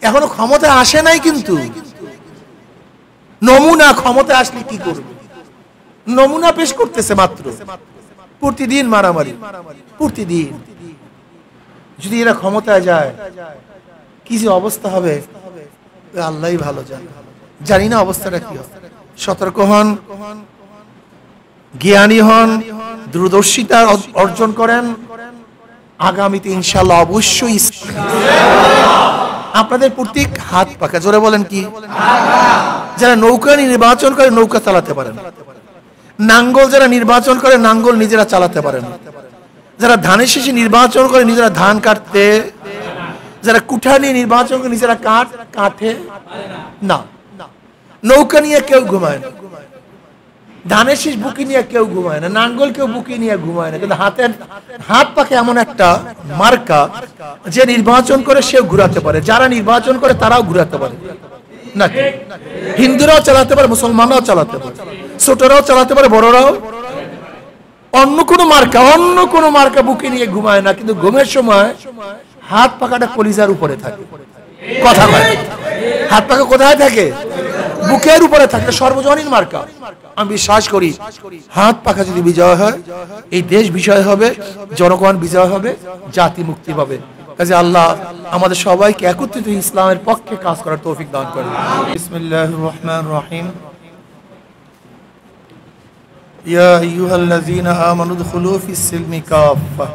এখনো ক্ষমতা আসে নাই, কিন্তু নমুনা ক্ষমতা আসলে কি করবে, নমুনা পেশ করতেছে মাত্র। প্রতিদিন মারামারি, প্রতিদিন। যদি এরা ক্ষমতায় যায় কি যে অবস্থা হবে আল্লাহই ভালো জানে। জানি না অবস্থাটা কি হবে। সতর্ক হন, জ্ঞানী হন, দূরদর্শিতা অর্জন করেন। আগামীতে ইনশাআল্লাহ অবশ্যই আপনাদের প্রত্যেক হাত পাকা। জোরে বলেন কি? যারা নৌকা নির্বাচন করে নৌকা চালাতে পারেন, নাঙ্গল যারা নির্বাচন করে নাঙ্গল নিজেরা চালাতে পারেন, যারা ধানের শীষে নির্বাচন করে নিজেরা ধান কাটতে, যারা কুঠা নিয়ে নির্বাচন করে নিজেরা কাটে না। নৌকা নিয়ে কেউ ঘুমায় না, ধানের শীষ বুকি নিয়ে কেউ ঘুমায় না, নাঙ্গল কেউ বুকি নিয়ে ঘুমায় না। কিন্তু হাত পাকে এমন একটা মার্কা যে নির্বাচন করে সেও ঘুরাতে পারে, যারা নির্বাচন করে তারাও ঘুরাতে পারে নাকি? হিন্দুরাও চালাতে পারে, মুসলমানরাও চালাতে পারে, ছোটরাও চালাতে পারে, বড়রাও। অন্য কোনো মার্কা বুকে নিয়ে ঘুমায় না, কিন্তু ঘুমের সময় হাত পাকাটা কলিজার উপরে থাকে। কথা বলে, হাত পাকা কোথায় থাকে? বুকের উপরে থাকে। সর্বজনীন মার্কা। আমি বিশ্বাস করি হাত পাকা যদি বিজয় হয়, এই দেশ বিজয় হবে, জনগণ বিজয় হবে, জাতি মুক্তি পাবে। কাজে আল্লাহ আমাদের সবাইকে একত্রিত ইসলামের পক্ষে কাজ করার তৌফিক দান করেন। বিসমিল্লাহির রহমানির রহিম। ইয়া আইয়ুহাল্লাযীনা আমানু দুখুলু ফিস-সিলমি কাফা।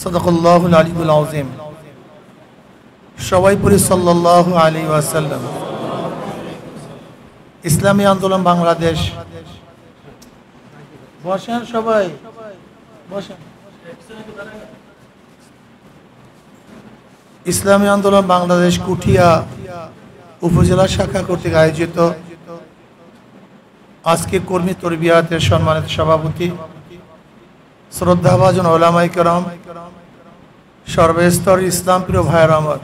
সাদাকাল্লাহুল আলিয়্যুল আযীম। সবাই পড়ি সাল্লাল্লাহু আলাইহি ওয়াসাল্লাম। ইসলামী আন্দোলন বাংলাদেশ। বসেন সবাই, বসেন। ইসলামী আন্দোলন বাংলাদেশ কুঠিয়া উপজেলা শাখা কর্তৃক আয়োজিত আজকে কর্মী তরবিয়াতের সম্মানিত সভাপতি, শ্রদ্ধাভাজন ওলামায়ে কেরাম, সর্বস্তর ইসলাম প্রিয় ভাইয়েরা আমার,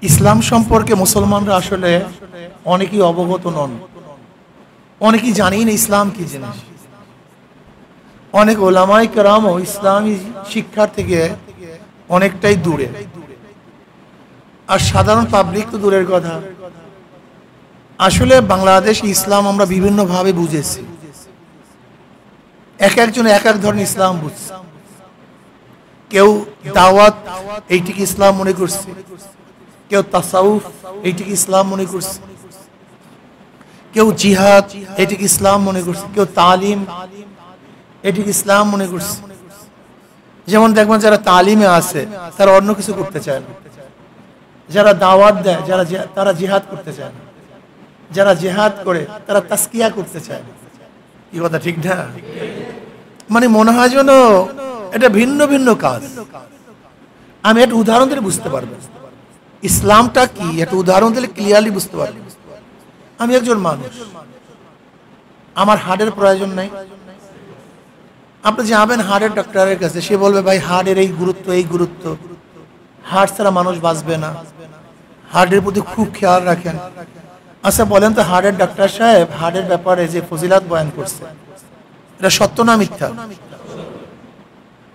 ইসলাম সম্পর্কে মুসলমানরা আসলে অনেকেই অবগত নন, অনেকেই জানেন ইসলাম কি জিনিস। অনেক ওলামায়ে কেরামও ইসলামী শিক্ষার থেকে অনেকটাই দূরে, আর সাধারণ পাবলিক তো দূরের কথা। আসলে বাংলাদেশ ইসলাম আমরা বিভিন্নভাবে বুঝেছি, এক একজন এক এক ধরনের ইসলাম বুঝছে। কেউ দাওয়াত এইটিকে ইসলাম মনে করছে, কেউ তাসাউফ এইটিকে ইসলাম মনে করছে, কেউ জিহাদ এটিকে ইসলাম মনে করছে, কেউ তালিম এটিকে ইসলাম মনে করছে। যেমন দেখবেন যারা তালিমে আছে তারা অন্য কিছু করতে চায় না, যারা দাওয়াত দেয় তারা জিহাদ করতে চায় না, যারা জিহাদ করে তারা তাসকিয়া করতে চায় না। কি কথা ঠিক না? মানে মনে হয় যেন এটা ভিন্ন ভিন্ন কাজ। আমি একটা উদাহরণ দিলে বুঝতে পারবো ইসলামটা কি, একটা উদাহরণ দিলে ক্লিয়ারলি বুঝতে পারবো। আমি একজন মানুষ, আমার হার্টের প্রয়োজন নাই। আপনি যাবেন হার্টের ডক্টরের কাছে, সে বলবে ভাই হার্টের এই গুরুত্ব, হার্ট ছাড়া মানুষ বাঁচবে না, হার্টের প্রতি খুব খেয়াল রাখেন। আচ্ছা বলেন তো হার্টের ডাক্তার সাহেব হার্টের ব্যাপারে যে ফজিলাত বয়ান করছে এটা সত্য না মিথ্যা?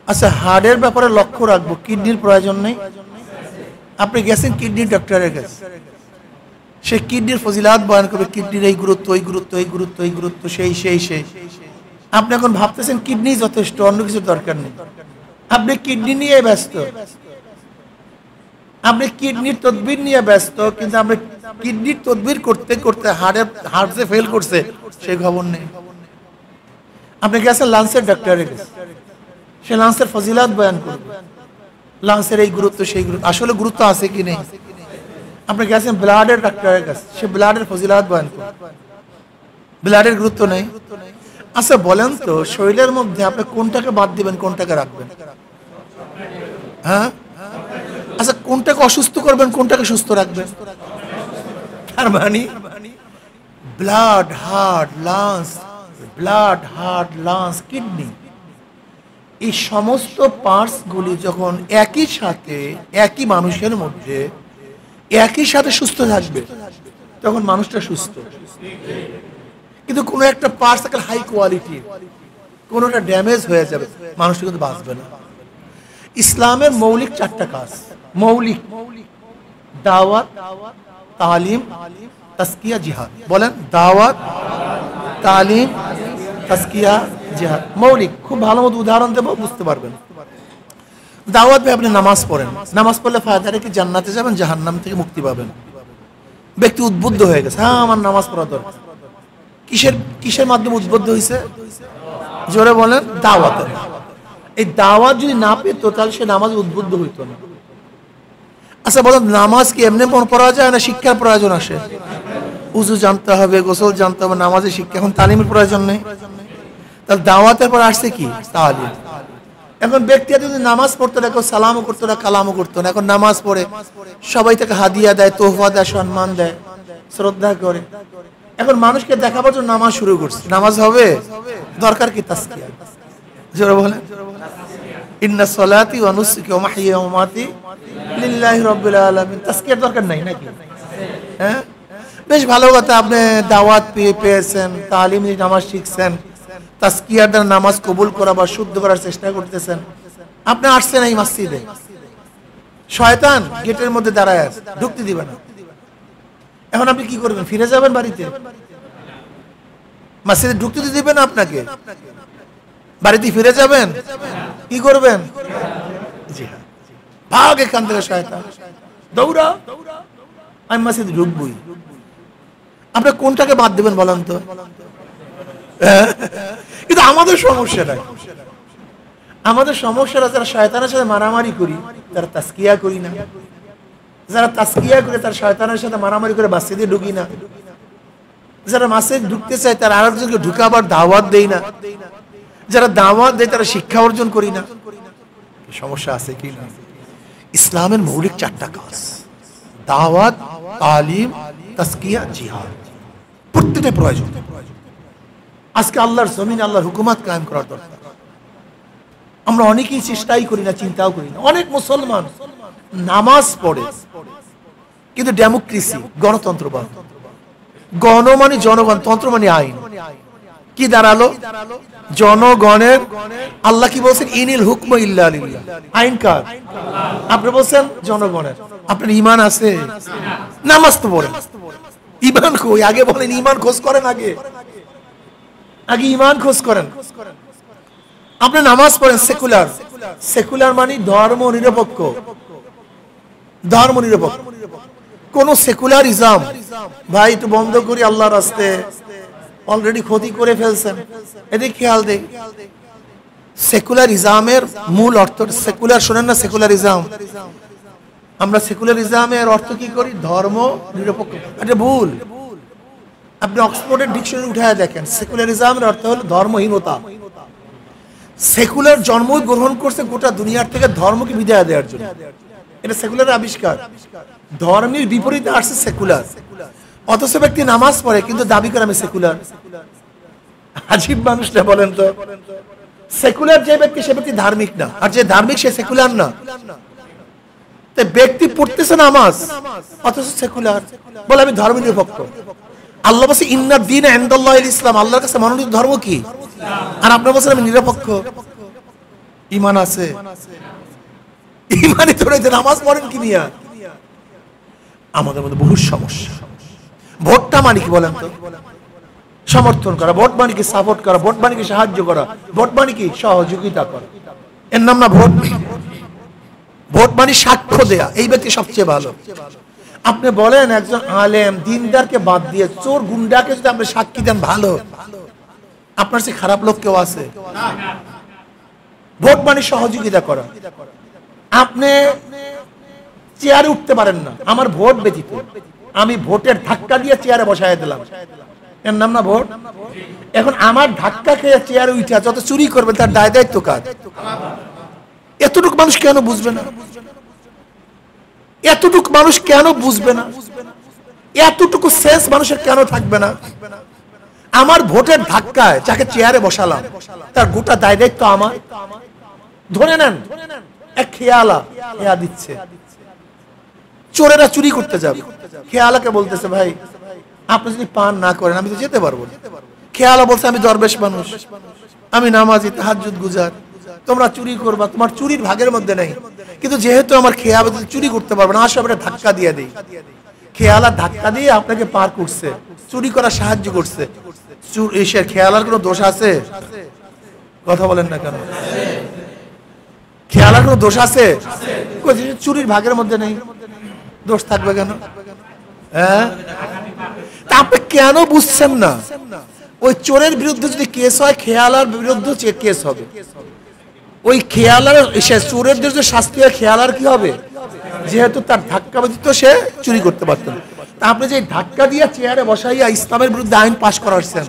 আচ্ছা হার্টের ব্যাপারে লক্ষ্য রাখবো, কিডনির প্রয়োজন নেই। আপনি গেছেন কিডনির ডক্টরের কাছে, সে কিডনির ফজিলাত বয়ান করবে, কিডনির এই গুরুত্ব, এই গুরুত্ব, এই গুরুত্ব, এই গুরুত্ব, সেই সেই সেই। আপনি এখন ভাবতেছেন কিডনি যথেষ্ট, অন্য কিছুর দরকার নেই। আপনি কিডনি নিয়ে ব্যস্ত, আপনি কিডনির তদবির নিয়ে ব্যস্ত, কিন্তু আপনি কিডনির তদবির করতে করতে হার্ট যে ফেল করছে সেই খবর নেই। আপনি গেছেন লাংসের ডাক্তারের কাছে, সে লাংসের ফজিলাত বয়ান করবে, লাংসের এই গুরুত্ব সেই গুরুত্ব, আসলে গুরুত্ব আছে কি নেই। আপনি গেছেন ব্লাডের ডাক্তারের কাছে, সে ব্লাডের ফজিলাত বয়ান করবে, ব্লাডের গুরুত্ব নেই। আচ্ছা বলেন তো শরীরের মধ্যে আপনি কোনটাকে বাদ দিবেন, কোনটাকে রাখবেন? হ্যাঁ, আচ্ছা কোনটাকে অসুস্থ করবেন, কোনটাকে সুস্থ রাখবেন? তার মানে ব্লাড, হার্ট, লাংস, কিডনি, এই সমস্ত পার্টস গুলি যখন একই সাথে একই মানুষের মধ্যে একই সাথে সুস্থ থাকবে তখন মানুষটা সুস্থ। কিন্তু কোনো একটা পার্টস একটা হাই কোয়ালিটি, কোনোটা ড্যামেজ হয়ে যাবে, মানুষটা কিন্তু বাঁচবে না। ইসলামের মৌলিক চারটা কাজ, মৌলিক দাওয়াত, তালিম, তাসকিয়া, জিহাদ। বলেন দাওয়াত, তালিম, তাসকিয়া, জিহাদ। মৌলিক। খুব ভালো মতো উদাহরণ দেবো, বুঝতে পারবেন। দাওয়াত ভাই, আপনি নামাজ পড়েন, নামাজ পড়লে ফায়দাটা কি? জান্নাতে যাবেন, জাহান্নাম থেকে মুক্তি পাবেন। ব্যক্তি উদ্বুদ্ধ হয়ে গেছে, হ্যাঁ আমার নামাজ পড়া দরকার। কিসের মাধ্যমে উদ্বুদ্ধ হয়েছে? জোরে বলেন, দাওয়াতে। এই দাওয়াত যদি না পেত তাহলে সে নামাজ উদ্বুদ্ধ হইতো না। আচ্ছা বলেন, নামাজ কি এমনি পড়া যায় না শিক্ষার প্রয়োজন আসে? উযু জানতে হবে, গোসল জানতে হবে, নামাজের শিক্ষা। এখন তালিমের প্রয়োজন নেই? তাহলে দাওয়াতের পর আসছে কি? তালিম। এখন ব্যক্তি যদি নামাজ পড়তো না, কেউ সালামও করতো না, কালামও করতো না। এখন নামাজ পড়ে সবাই তাকে হাদিয়া দেয়, তোহফা দেয়, সম্মান দেয়, শ্রদ্ধা করে। এখন মানুষকে দেখাবার জন্য নামাজ শুরু করছে। নামাজ হবে? দরকার কি? তাসকিয়া। জোরে বলেন, ইন্না সলাতি ওয়া নুসুকি ওয়া মাহইয়া ওয়া মামাতি লিল্লাহি রাব্বিল আলামিন। তাসকিয়ার দরকার নাই নাকি? হ্যাঁ, বেশ ভালো কথা। আপনি দাওয়াত পেয়েছেন, তালিম, নামাজ শিখছেন, তাসকিয়ার দ্বারা নামাজ কবুল করা বা শুদ্ধ করার চেষ্টা করতেছেন। আপনি আসছেন এই মসজিদে, শয়তান গেটের মধ্যে দাঁড়ায় আছে, ঢুকতে দিবে না। এখন আপনি কি করবেন? ফিরে যাবেন বাড়িতে? মসজিদে ঢুকতে দিবে না আপনাকে, বাড়িতে ফিরে যাবেন? কি করবেন? জি হ্যাঁ, ভাগ এখান থেকে শয়তান, দৌড়া, আমি মসজিদে ঢুকবই। আপনি কোনটাকে বাদ দেবেন বলেন তো? কিন্তু আমাদের সমস্যাটা, যারা শয়তানের সাথে মারামারি করি, তারা তাসকিয়া করি না। যারা তাসকিয়া করে তার শয়তানের সাথে মারামারি করে মসজিদে ঢুকি না। যারা মসজিদে ঢুকতে চায় তারা আরেকজনকে ঢুকাবার দাওয়াত দেই না। যারা দাওয়াত দেয় তারা শিক্ষা অর্জন করি না। সমস্যা আছে কি না? ইসলামের মৌলিক 4টা কাজ: দাওয়াত, তালিম, তাসকিয়া, জিহাদ। প্রত্যেকটা প্রয়োজন। আজকে আল্লাহর জমিনে আল্লাহর হুকুমত কায়েম করার দরকার। আমরা অনেকেই চেষ্টাই করি না, চিন্তাও করি না। অনেক মুসলমান নামাজ পড়ে কিন্তু ডেমোক্রেসি, গণতন্ত্রবাদ। গণ মানে জনগণ, তন্ত্র মানে আইন। কি দাঁড়ালো? জনগণের। আল্লাহ কি বলছেন? ইনিল হুকম ইল্লা লিল্লাহ। আইন কার? আপনি বলছেন জনগণের। আপনার ঈমান আছে? নামাজ তো পড়েন, ঈমান কই? আগে বলেন, ঈমান খোঁজ করেন, আগে ঈমান খোঁজ করেন। আপনি নামাজ পড়েন সেকুলার। সেকুলার মানে ধর্ম নিরপেক্ষ। ধর্ম নিরপেক্ষ। কোন সেকুলারিজম ভাই একটু বন্ধ করি আল্লাহর রাস্তায়, অলরেডি ক্ষতি করে ফেলছেন, এদিকে খেয়াল দেই। সেকুলারিজমের মূল অর্থ, সেকুলার শোনেন না? সেকুলারিজম, আমরা সেকুলারিজমের অর্থ কি করি? ধর্ম নিরপেক্ষ। এটা ভুল। আপনি অক্সফোর্ডের ডিকশনারি উঠায় দেখেন, সেকুলারিজমের অর্থ হলো ধর্মহীনতা। সেকুলার জন্ম গ্রহণ করছে গোটা দুনিয়ার থেকে ধর্মকে বিদায় দেওয়ার জন্য। এটা সেকুলার আবিষ্কার। ধর্মের বিপরীতে আসছে সেকুলার। অথচ ব্যক্তি নামাজ পড়ে কিন্তু দাবি করে আমি সেকুলার। আজীব মানুষটা, বলেন তো। সেকুলার যে ব্যক্তি, সে ব্যক্তি ধার্মিক না, আর যে ধার্মিক সে সেকুলার না। ব্যক্তি পড়তেছে নামাজ অথচ সেকুলার, বলে আমি ধর্ম নিরপেক্ষ। আল্লাহ বলছে ইন্না দীন ইনদাল্লাহিল ইসলাম, আল্লাহর কাছে মনোনীত ধর্ম কি? আর আপনি বলছেন আমি নিরপেক্ষ। ঈমান আছে? ঈমানই তো রয়েছে, নামাজ পড়েন কি নিয়া? আমাদের মধ্যে বহু সমস্যা। ভোটটা মানে কি বলেন তো? সমর্থন করা। ভোট মানে কি? সাপোর্ট করা। ভোট মানে কি? সাহায্য করা। ভোট মানে কি? সহযোগিতা করা। এর নাম না ভোট? ভোট মানে সাক্ষ্য দেয়া, এই ব্যক্তি সবচেয়ে ভালো। আপনি বলেন একজন আলেম দিনদারকে বাদ দিয়ে চোর গুন্ডাকে যদি আপনি সাক্ষী দেন, ভালো? আপনার চেয়ে খারাপ লোক কেউ আছে? ভোট মানে সহযোগিতা করা। আপনি চেয়ারে উঠতে পারেন না, আমার ভোট ব্যতীত, আমি ভোটের ধাক্কা দিয়ে চেয়ারে বসায় দিলাম, এর নাম না ভোট? এখন আমার ধাক্কা খেয়ে চেয়ারে উঠে যত চুরি করবে তার দায় দায়িত্ব কার? এতটুকু মানুষ কেন বুঝবে না? এতটুকু মানুষ কেন বুঝবে না? এতটুকু সেন্স মানুষের কেন থাকবে না? আমার ভোটের ধাক্কায় যাকে চেয়ারে বসালাম তার গোটা দায় দায়িত্ব আমার। ধরে নেন এক খেয়ালা খেয়া দিচ্ছে, চোরেরা চুরি করতে যাবে, খেয়ালাকে বলতেছে ভাই আপনি যদি পান না করেন আমি তো যেতে পারবো না। খেয়ালা বলছে আমি দরবেশ মানুষ, আমি নামাজি, তাহাজ্জুদ গুজার, তোমরা চুরি করবা, তোমার চুরির ভাগের মধ্যে নেই, কিন্তু যেহেতু আমার খেয়াল চুরি করতে পারবে না, আসো আমরা ধাক্কা দিয়ে দিই। খেয়ালার ধাক্কা দিয়ে আপনাকে পার করছে, চুরি করার সাহায্য করছে। খেয়ালার কোনো দোষ আছে? কথা বলেন না কেন? খেয়ালার কোনো দোষ আছে? চুরির ভাগের মধ্যে নেই, দোষ থাকবে কেন? হ্যাঁ, তা আপনি কেন বুঝছেন না? ওই চোরের বিরুদ্ধে যদি কেস হয়, খেয়ালার বিরুদ্ধে কেস হবে। ওই খেয়ালার চোরের যে শাস্তি হয়, খেয়ালার কি হবে? যেহেতু তার ধাক্কা ব্যতীত সে চুরি করতে পারতেন। তা আপনি যে ধাক্কা দিয়ে চেয়ারে বসাইয়া ইসলামের বিরুদ্ধে আইন পাশ করাচ্ছেন,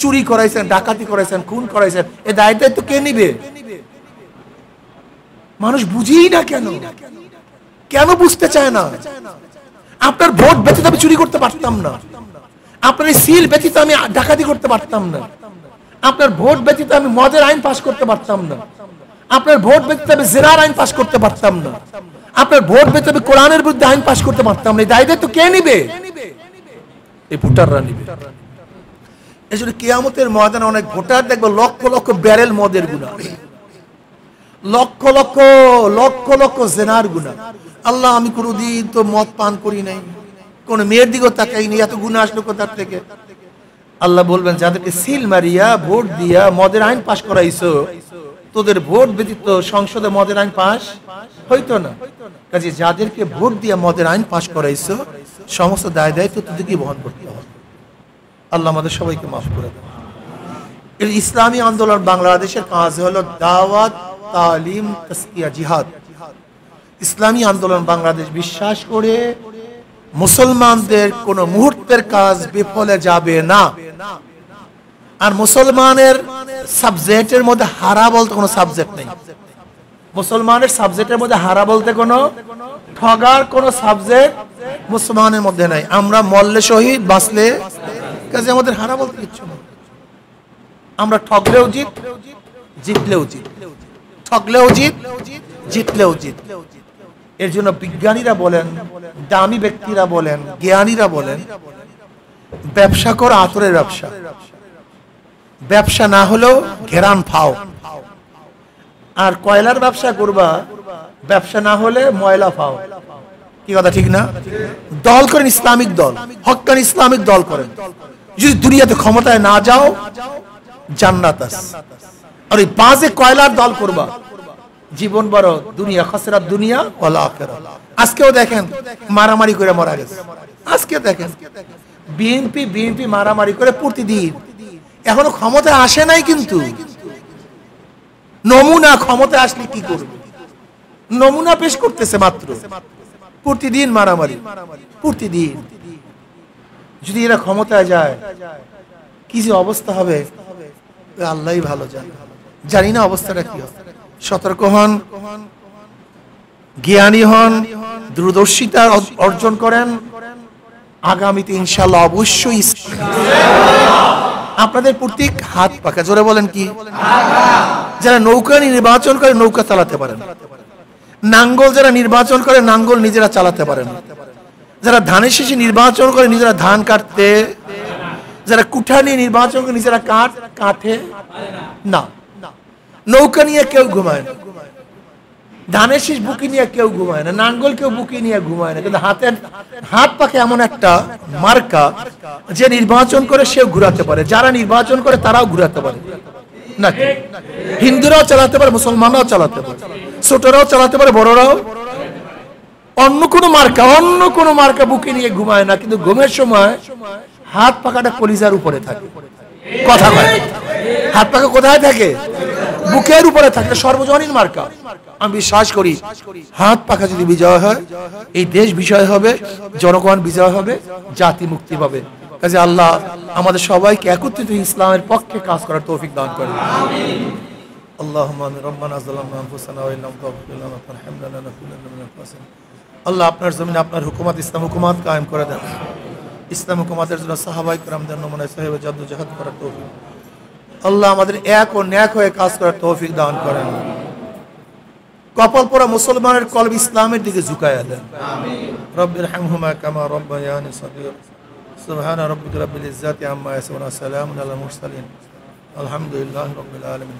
চুরি করাইছেন, ডাকাতি করাইছেন, খুন করাইছেন, এই দায়িত্ব কে নিবে? মানুষ বুঝেই না কেন? কেন বুঝতে চায় না? আপনার ভোট ব্যতীত আমি চুরি করতে পারতাম না, আপনার এই সিল ব্যতীত আমি ডাকাতি করতে পারতাম না, আপনার ভোট ব্যতীত আমি মদের আইন পাশ করতে পারতাম না, আপনার ভোট ব্যতীত আমি জিনার আইন পাশ করতে পারতাম না, আপনার ভোট ব্যতীত আমি কোরআনের বিরুদ্ধে আইন পাশ করতে পারতাম না। এই দায়িত্ব কে নিবে? এই ভোটাররা নিবে। এই জন্য কিয়ামতের ময়দানে অনেক ভোটার দেখবো লক্ষ লক্ষ ব্যারেল মদের গুনাহ, লক্ষ লক্ষ লক্ষ লক্ষ জিনার গুনাহ। আল্লাহ, আমি কোনোদিন তো মদ পান করি নাই, কোন মেয়ের দিকেও তাকাইনি, এত গুনাহ আসলো কোথার থেকে? আল্লাহ বলবেন, যাদেরকে সিল মারিয়া ভোট দিয়া মদের আইন পাশ করাইছো, তোদের ভোট ব্যতীত সংসদে মদের আইন পাশ হইতো না। কাজে যাদেরকে ভোট দিয়া মদের আইন পাশ করাইছো, সমস্ত দায় দায়িত্ব তোদেরকে বহন করতে হবে। আল্লাহ আমাদের সবাইকে মাফ করে দেন। এই ইসলামী আন্দোলন বাংলাদেশের কাজ হলো দাওয়াত, তালিম, তাসকিয়া, জিহাদ। ইসলামী আন্দোলন বাংলাদেশ বিশ্বাস করে মুসলমানদের কোন মুহূর্তের কাজ বিফলে যাবে না। আর মুসলমানের সাবজেক্টের মধ্যে হারা বলতে কোনো সাবজেক্ট নেই। মুসলমানের সাবজেক্টের মধ্যে হারা বলতে কোনো ঠগার কোনো সাবজেক্ট মুসলমানের মধ্যে নাই। আমরা মরলে শহীদ, বাঁচলে কাজে আমাদের হারা বলতে কিচ্ছু নেই। আমরা ঠগলেও জিত, জিতলেও জিত, ঠগলেও জিত, জিতলেও জিত। এর জন্য বিজ্ঞানীরা বলেন, দামি ব্যক্তিরা বলেন, জ্ঞানীরা বলেন, ব্যবসা করো আতরের ব্যবসা, ব্যবসা না হলেও ঘেরান ফাও। আর কয়লার ব্যবসা করবা, ব্যবসা না হলে ময়লা ফাও। কি কথা ঠিক না? দল করেন ইসলামিক দল, হক্কানি ইসলামিক দল করেন। যদি দুনিয়াতে ক্ষমতায় না যাও, জান্নাত আছে। আর এই বাজে কয়লার দল করবা, জীবন বড় দুনিয়া খাসরাত দুনিয়া ওয়াল আখিরাহ। আজকেও দেখেন মারামারি করে মারা গেছে। আজকে দেখেন বিএনপি মারামারি করে প্রতিদিন, এখনো ক্ষমতায় আসে নাই, কিন্তু নমুনা ক্ষমতায় আসলে কি করবে, নমুনা পেশ করতেছে মাত্র। প্রতিদিন মারামারি, প্রতিদিন। যদি এরা ক্ষমতায় যায় কি যে অবস্থা হবে আল্লাহই ভালো জানে। জানি না অবস্থাটা কি হবে। সতর্ক হন, জ্ঞানী হন, দূরদর্শিতা অর্জন করেন। আগামীতে ইনশাআল্লাহ অবশ্যই আপনাদের প্রত্যেক হাত পাকা। জোরে বলেন কি? যারা নৌকা নির্বাচন করে নৌকা চালাতে পারেন, নাঙ্গল যারা নির্বাচন করে নাঙ্গল নিজেরা চালাতে পারেন, যারা ধানের শীষে নির্বাচন করে নিজেরা ধান কাটতে, যারা কুঠানি নির্বাচন করে নিজেরা কাটে না। নৌকা নিয়ে কেউ ঘুমায় না, ধানের শীষ বুকি নিয়ে কেউ ঘুমায় না, নাঙ্গল কেউ বুকি নিয়ে ঘুমায় না। কিন্তু হাত পাকে এমন একটা মার্কা, যে নির্বাচন করে সেও ঘুরাতে পারে, যারা নির্বাচন করে তারাও ঘুরাতে পারে নাকি? হিন্দুরাও চালাতে পারে, মুসলমানরাও চালাতে পারে, ছোটরাও চালাতে পারে, বড়রাও। অন্য কোনো মার্কা বুকে নিয়ে ঘুমায় না, কিন্তু ঘুমের সময় হাত পাকাটা কলিজার উপরে থাকে। কথা বলে, হাত পাকা কোথায় থাকে? বুকের উপরে থাকে। সর্বজনীন মার্কা। আমি বিশ্বাস করি হাত পাকা যদি বিজয় হয়, এই দেশ বিজয় হবে, জনগণ বিজয় হবে, জাতি মুক্তি পাবে। কাজে আল্লাহ আমাদের সবাইকে একত্রিত ইসলামের পক্ষে কাজ করার তৌফিক দান করেন। আল্লাহুম্মা রাব্বানা যালামনা আনফুসানা ওয়া ইল্লাম তাগফির লানা ওয়া তারহামনা লানাকুনান্না মিনাল খাসিরিন। আল্লাহ আপনার জমিনে আপনার হুকুমত, ইসলাম হুকুমত কায়েম করে দেন। ইসলাম হুকুমতের জন্য সাহাবায়ে কেরামদের নমুনায় সাহেব জাদ্দুজাহাদ করার তৌফিক আল্লাহ আমাদের এক ও ন্যাক হয়ে কাজ করার তৌফিক দান করেন। কপাল পরা মুসলমানের কলব ইসলামের দিকে ঝুঁকায়া দেন। আমিন। রব্বিরহামহুমা কামা রাব্বায়ানি সগীরা। সুবহানা রাব্বিকা রাব্বিল ইজ্জাতি আম্মা ইয়াসিফুন ওয়া সালামুন আলাল মুরসালিন। আলহামদুলিল্লাহি রাব্বিল আলামিন।